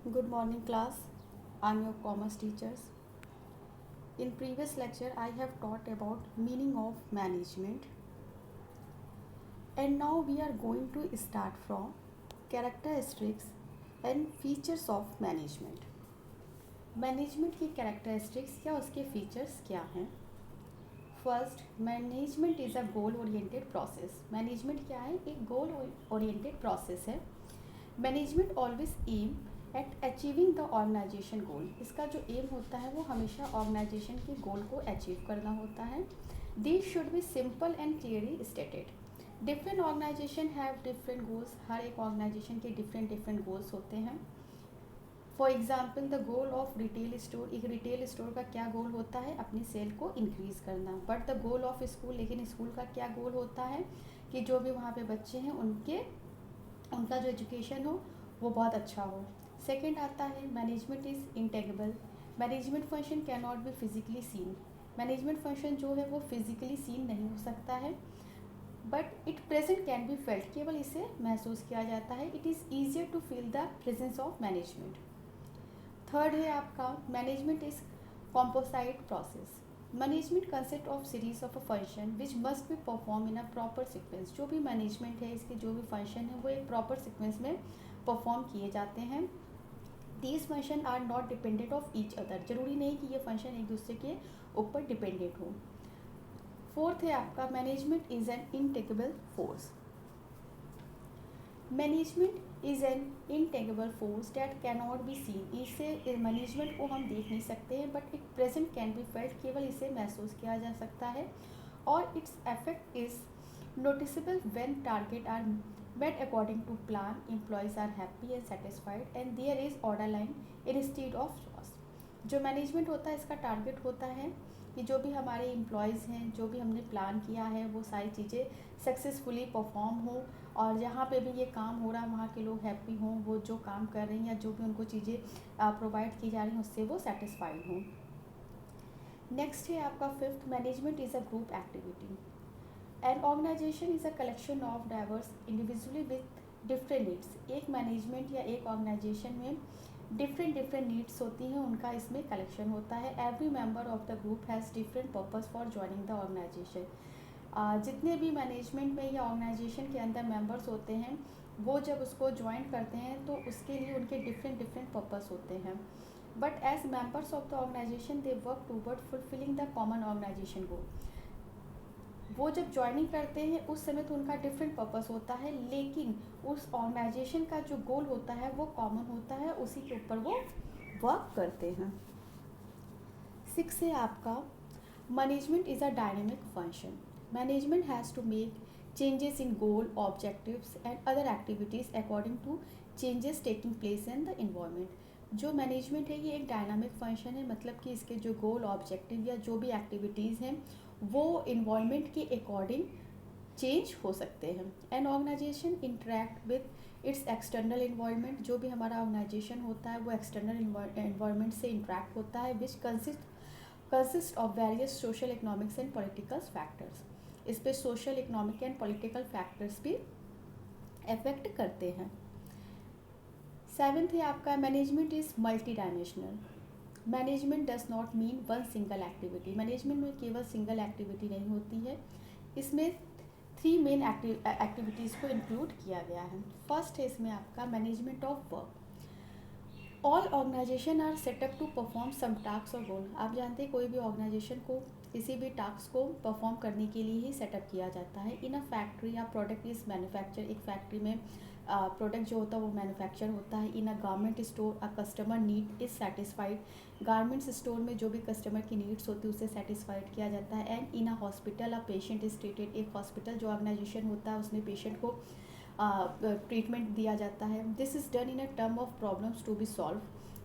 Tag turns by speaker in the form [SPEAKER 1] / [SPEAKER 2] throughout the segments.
[SPEAKER 1] Good morning class. I am your commerce teachers. In previous lecture I have taught about meaning of management and now we are going to start from characteristics and features of management. Management की characteristics या उसके features क्या हैं? First, management is a goal oriented process. Management क्या है? एक goal oriented process है. Management always aim at achieving the organisation goal. इसका जो एम होता है वो हमेशा ऑर्गेनाइजेशन के गोल को अचीव करना होता है. This should be simple and clearly stated. Different organisation have different goals. हर एक ऑर्गेनाइजेशन के डिफरेंट गोल्स होते हैं. For example the goal of retail store. एक रिटेल स्टोर का क्या गोल होता है? अपनी सेल को इंक्रीज करना. But the goal of school, लेकिन स्कूल का क्या गोल होता है कि जो भी वहाँ पे बच्चे हैं उनका जो एजुकेशन हो वो बहुत अच्छा हो. सेकेंड आता है management is intangible. Management function can not be physically seen. Management function जो है वो फिजिकली सीन नहीं हो सकता है but it present can be felt. केवल इसे महसूस किया जाता है. It is easier to feel the presence of management. Third है आपका management is composite process. Management consist of series of a function which must be perform in a proper sequence. जो भी मैनेजमेंट है इसके जो भी फंक्शन है वो एक प्रॉपर सिक्वेंस में परफॉर्म किए जाते हैं. These function are not dependent of each other. जरूरी नहीं कि ये फंक्शन एक दूसरे के ऊपर डिपेंडेंट हो. फोर्थ है आपका management is an intangible force. Management is an intangible force that can not be seen. इससे मैनेजमेंट को हम देख नहीं सकते हैं but it present can be felt. केवल इसे महसूस किया जा सकता है और its effect is noticeable when target are met according to plan, employees are happy and satisfied and there is order line instead of chaos. जो मैनेजमेंट होता है इसका टारगेट होता है कि जो भी हमारे एम्प्लॉयज़ हैं, जो भी हमने प्लान किया है वो सारी चीज़ें सक्सेसफुली परफॉर्म हो और जहाँ पे भी ये काम हो रहा है वहाँ के लोग हैप्पी हों. वो जो काम कर रही हैं या जो भी उनको चीज़ें प्रोवाइड की जा रही हैं उससे वो सेटिस्फाइड हों. नेक्स्ट है आपका fifth, management is a group activity. An organisation is a collection of diverse individually with different needs. एक मैनेजमेंट या एक ऑर्गेनाइजेशन में डिफरेंट नीड्स होती हैं, उनका इसमें कलेक्शन होता है. Every member of the group has different purpose for joining the organisation. जितने भी मैनेजमेंट में या ऑर्गेनाइजेशन के अंदर मेंबर्स होते हैं वो जब उसको ज्वाइन करते हैं तो उसके लिए उनके डिफरेंट पर्पस होते हैं. But as members of the organisation they work toward fulfilling the common organisation goal. वो जब ज्वाइनिंग करते हैं उस समय तो उनका डिफरेंट पर्पस होता है लेकिन उस ऑर्गेनाइजेशन का जो गोल होता है वो कॉमन होता है, उसी के ऊपर वो वर्क करते हैं. सिक्स है आपका management is a dynamic function. Management has to make changes in goal, objectives and other activities according to changes taking place in the environment. जो मैनेजमेंट है ये एक डायनामिक फंक्शन है, मतलब कि इसके जो गोल, ऑब्जेक्टिव या जो भी एक्टिविटीज़ हैं वो इन्वायरमेंट के अकॉर्डिंग चेंज हो सकते हैं. An organisation interact with its external environment. जो भी हमारा ऑर्गेनाइजेशन होता है वो एक्सटर्नल इन्वायरमेंट से इंटरेक्ट होता है which consist of various social, economics and political factors. इस पर social, economic and political factors भी अफेक्ट करते हैं. सेवेंथ है आपका management is multi dimensional. Management does not mean one single activity. Management में केवल सिंगल एक्टिविटी नहीं होती है, इसमें थ्री मेन एक्टिविटीज़ को इंक्लूड किया गया है. फर्स्ट है इसमें आपका management of work. All organisation are set up to perform some task और गोल. आप जानते हैं कोई भी ऑर्गेनाइजेशन को किसी भी टास्क को परफॉर्म करने के लिए ही सेटअप किया जाता है. इन अ फैक्ट्री या प्रोडक्ट इज़ मैन्युफैक्चर. एक फैक्ट्री में प्रोडक्ट जो होता है वो मैन्युफैक्चर होता है. In a garment store a customer need is satisfied. Garments store में जो भी कस्टमर की नीड्स होती है उसे सेटिस्फाइड किया जाता है. And in a hospital a patient is treated. एक हॉस्पिटल जो ऑर्गेनाइजेशन होता है उसमें पेशेंट को ट्रीटमेंट दिया जाता है. This is done in a term of problems to be solve,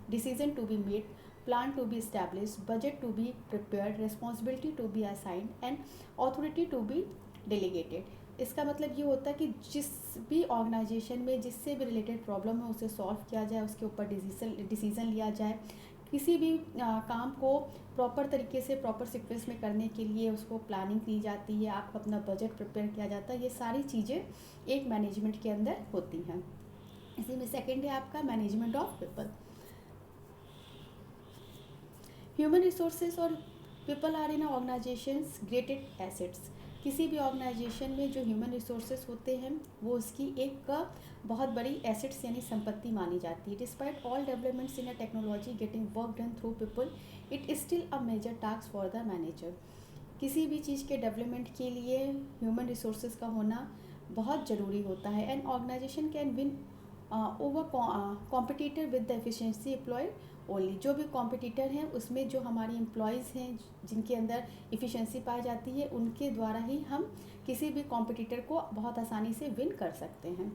[SPEAKER 1] decision to be made, plan to be established, budget to be prepared, responsibility to be assigned and authority to be delegated. इसका मतलब ये होता है कि जिस भी organisation में जिससे भी रिलेटेड प्रॉब्लम है उसे सॉल्व किया जाए, उसके ऊपर डिसीज़न लिया जाए. किसी भी काम को प्रॉपर तरीके से प्रॉपर सीक्वेंस में करने के लिए उसको प्लानिंग की जाती है, आपका अपना बजट प्रिपेयर किया जाता है. ये सारी चीज़ें एक मैनेजमेंट के अंदर होती हैं. इसी में सेकेंड है आपका management of people. Human resources और people are in organisations greatest assets. किसी भी ऑर्गेनाइजेशन में जो ह्यूमन रिसोर्सेज होते हैं वो उसकी एक बहुत बड़ी एसेट्स यानी संपत्ति मानी जाती है। Despite all developments in a technology getting work done through people, it is still a major task for the manager. किसी भी चीज़ के डेवलपमेंट के लिए ह्यूमन रिसोर्सेज का होना बहुत ज़रूरी होता है। An organisation can win over competitor with the efficiency employed only. जो भी कॉम्पिटिटर हैं उसमें जो हमारी एम्प्लॉयज़ हैं जिनके अंदर इफ़िशेंसी पाई जाती है उनके द्वारा ही हम किसी भी कॉम्पिटिटर को बहुत आसानी से विन कर सकते हैं।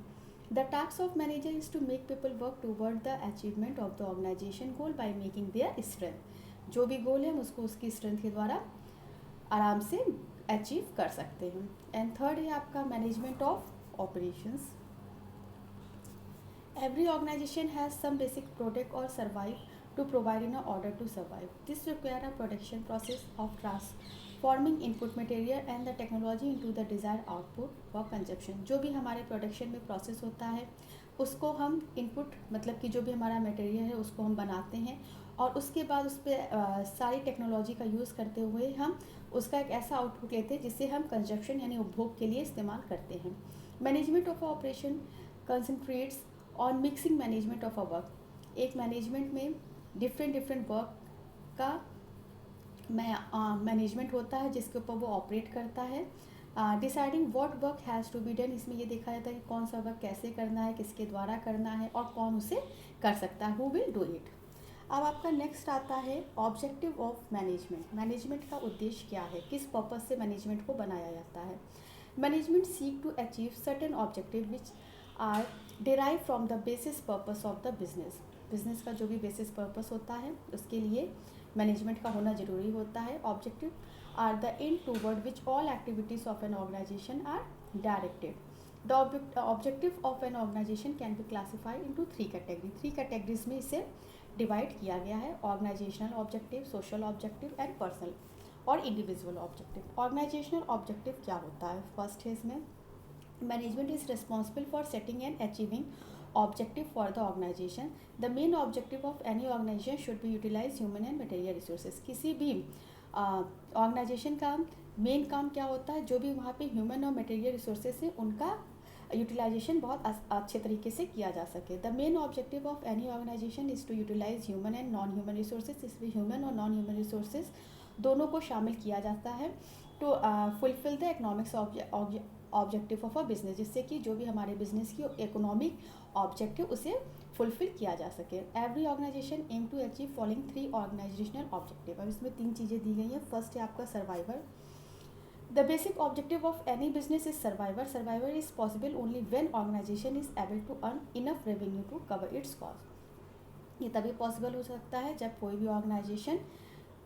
[SPEAKER 1] The task of manager is to make people work toward the achievement of the organisation goal by making their strength. जो भी गोल है उसको उसकी स्ट्रेंथ के द्वारा आराम से अचीव कर सकते हैं। एंड थर्ड है आपका management of operations. Every organization has some basic product or survive to provide in order to survive. This require a production process of transforming input material and the technology into the desired output for consumption. जो भी हमारे production में process होता है उसको हम input मतलब कि जो भी हमारा मटेरियल है उसको हम बनाते हैं और उसके बाद उस पर सारी टेक्नोलॉजी का यूज़ करते हुए हम उसका एक ऐसा आउटपुट लेते हैं जिसे हम कंजप्शन यानी उपभोग के लिए इस्तेमाल करते हैं। मैनेजमेंट ऑफ ऑपरेशन कंसंट्रेट्स और mixing management of a work. एक मैनेजमेंट में डिफरेंट वर्क का मैनेजमेंट होता है जिसके ऊपर वो ऑपरेट करता है। Deciding what work has to be done, इसमें ये देखा जाता है कि कौन सा वर्क कैसे करना है, किसके द्वारा करना है और कौन उसे कर सकता है, हु विल डू इट। अब आपका नेक्स्ट आता है ऑब्जेक्टिव ऑफ मैनेजमेंट। मैनेजमेंट का उद्देश्य क्या है, किस पर्पज़ से मैनेजमेंट को बनाया जाता है। Management seek to achieve certain objective which are derive from the basis purpose of the business. Business का जो भी बेसिस पर्पस होता है उसके लिए मैनेजमेंट का होना ज़रूरी होता है। Objective are the end toward which all activities of an organisation are directed. The objective of an organisation can be classified into three categories में इसे डिवाइड किया गया है। Organisational objective, social objective and personal और individual objective. Organisational objective क्या होता है, first है इसमें management is responsible for setting and achieving objective for the organisation. The main objective of any organisation should B utilise human and material resources. किसी भी organisation का main काम क्या होता है, जो भी वहाँ पे ह्यूमन और मटेरियल रिसोर्सेज हैं उनका यूटिलाइजेशन बहुत अच्छे तरीके से किया जा सके। The main objective of any organisation is to utilise human and non human resources. इसमें ह्यूमन और नॉन ह्यूमन रिसोर्सेज दोनों को शामिल किया जाता है to fulfil the economics objective of a business, जिससे कि जो भी हमारे बिजनेस की इकोनॉमिक ऑब्जेक्टिव उसे फुलफिल किया जा सके। Every organisation aim to achieve following three organisational objective. अब इसमें तीन चीज़ें दी गई हैं। फर्स्ट है आपका survivor. The basic objective of any business is survivor. Survivor is possible only when organisation is able to earn enough revenue to cover its cost. ये तभी पॉसिबल हो सकता है जब कोई भी ऑर्गेनाइजेशन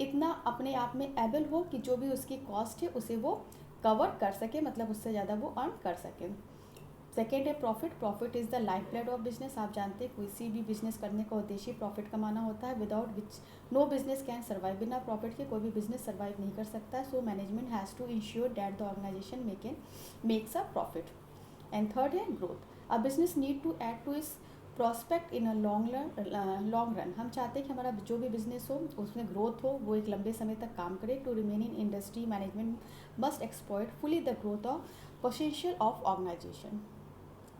[SPEAKER 1] इतना अपने आप में एबल हो कि जो भी उसकी कॉस्ट है उसे वो कवर कर सके, मतलब उससे ज़्यादा वो अर्न कर सके। सेकेंड है profit. Profit is the life blood of business. आप जानते हैं किसी भी बिजनेस करने का उद्देश्य प्रॉफिट कमाना होता है। Without which no business can survive. बिना प्रॉफिट के कोई भी बिजनेस सर्वाइव नहीं कर सकता। So management has to ensure that the organisation makes a profit. And third है growth. A business need to add to its prospect in a long run. हम चाहते हैं कि हमारा जो भी बिजनेस हो उसमें ग्रोथ हो, वो एक लंबे समय तक काम करे। To remain in industry management must exploit fully the growth of potential of organisation.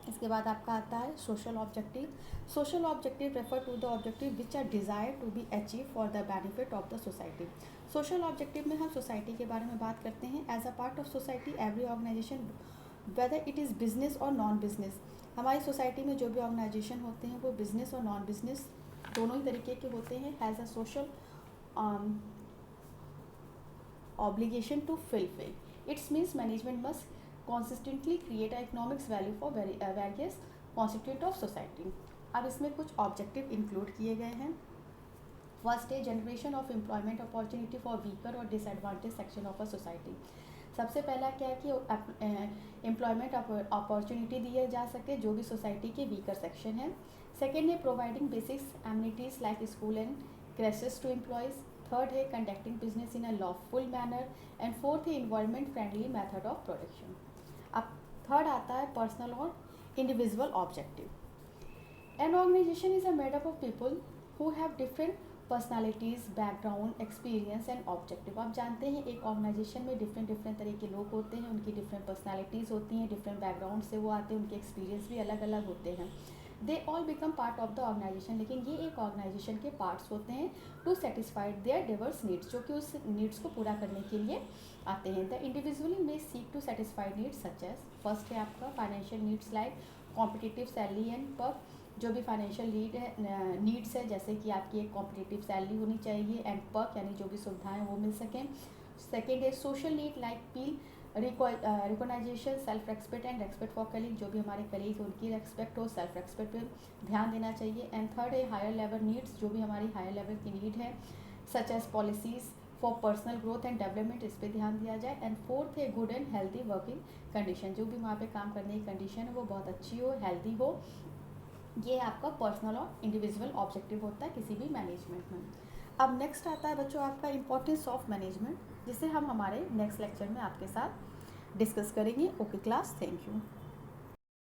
[SPEAKER 1] इसके बाद आपका आता है social objective. Social objective refer to the objective which are desire to be achieve for the benefit of the society. Social objective में हम society के बारे में बात करते हैं। As a part of society every organisation whether it is business और non business. हमारी सोसाइटी में जो भी ऑर्गेनाइजेशन होते हैं वो बिजनेस और नॉन बिजनेस दोनों ही तरीके के होते हैं। Has a social obligation to fulfill. It means management must consistently create a economics value for various constituent of society. अब इसमें कुछ ऑब्जेक्टिव इंक्लूड किए गए हैं। फर्स्ट है generation of employment opportunity for weaker और disadvantage section of a society. सबसे पहला क्या है कि एम्प्लॉयमेंट अपॉर्चुनिटी दिए जा सके जो भी सोसाइटी के वीकर सेक्शन है। सेकेंड है providing basics amenities like school and creches to employees. Third है conducting business in a lawful manner. And fourth है environment friendly method of production. अब थर्ड आता है पर्सनल और individual objective. An organization is a made up of people who have different personalities, background, experience and objective. आप जानते हैं एक organisation में डिफरेंट डिफरेंट तरह के लोग होते हैं, उनकी डिफरेंट पर्सनालिटीज़ होती हैं, डिफरेंट बैकग्राउंड से वो आते हैं, उनके एक्सपीरियंस भी अलग अलग होते हैं। They all become part of the organisation, लेकिन ये एक ऑर्गेनाइजेशन के पार्ट्स होते हैं to satisfied their diverse needs, जो कि उस नीड्स को पूरा करने के लिए आते हैं। द इंडिविजुअली में seek to satisfied needs such as, first है आपका financial needs like competitive salary and पर, जो भी फाइनेंशियल नीड्स है, जैसे कि आपकी एक कॉम्पिटिटिव सैलरी होनी चाहिए एंड पर्क यानी जो भी सुविधाएं वो मिल सकें। सेकेंड है सोशल नीड लाइक पील, recognisation, self respect and respect for colleague, जो भी हमारे कलीग उनकी रेस्पेक्ट हो, सेल्फ रेस्पेक्ट पर ध्यान देना चाहिए। एंड थर्ड है हायर लेवल नीड्स, जो भी हमारी हायर लेवल की नीड है such as policies for personal growth and development, इस पर ध्यान दिया जाए। एंड फोर्थ है good and healthy working condition, जो भी वहाँ पे काम करने की कंडीशन है वो बहुत अच्छी हो, हेल्दी हो। ये आपका पर्सनल और इंडिविजुअल ऑब्जेक्टिव होता है किसी भी मैनेजमेंट में। अब नेक्स्ट आता है बच्चों आपका इंपॉर्टेंस ऑफ मैनेजमेंट, जिसे हम हमारे नेक्स्ट लेक्चर में आपके साथ डिस्कस करेंगे। Okay class, thank you.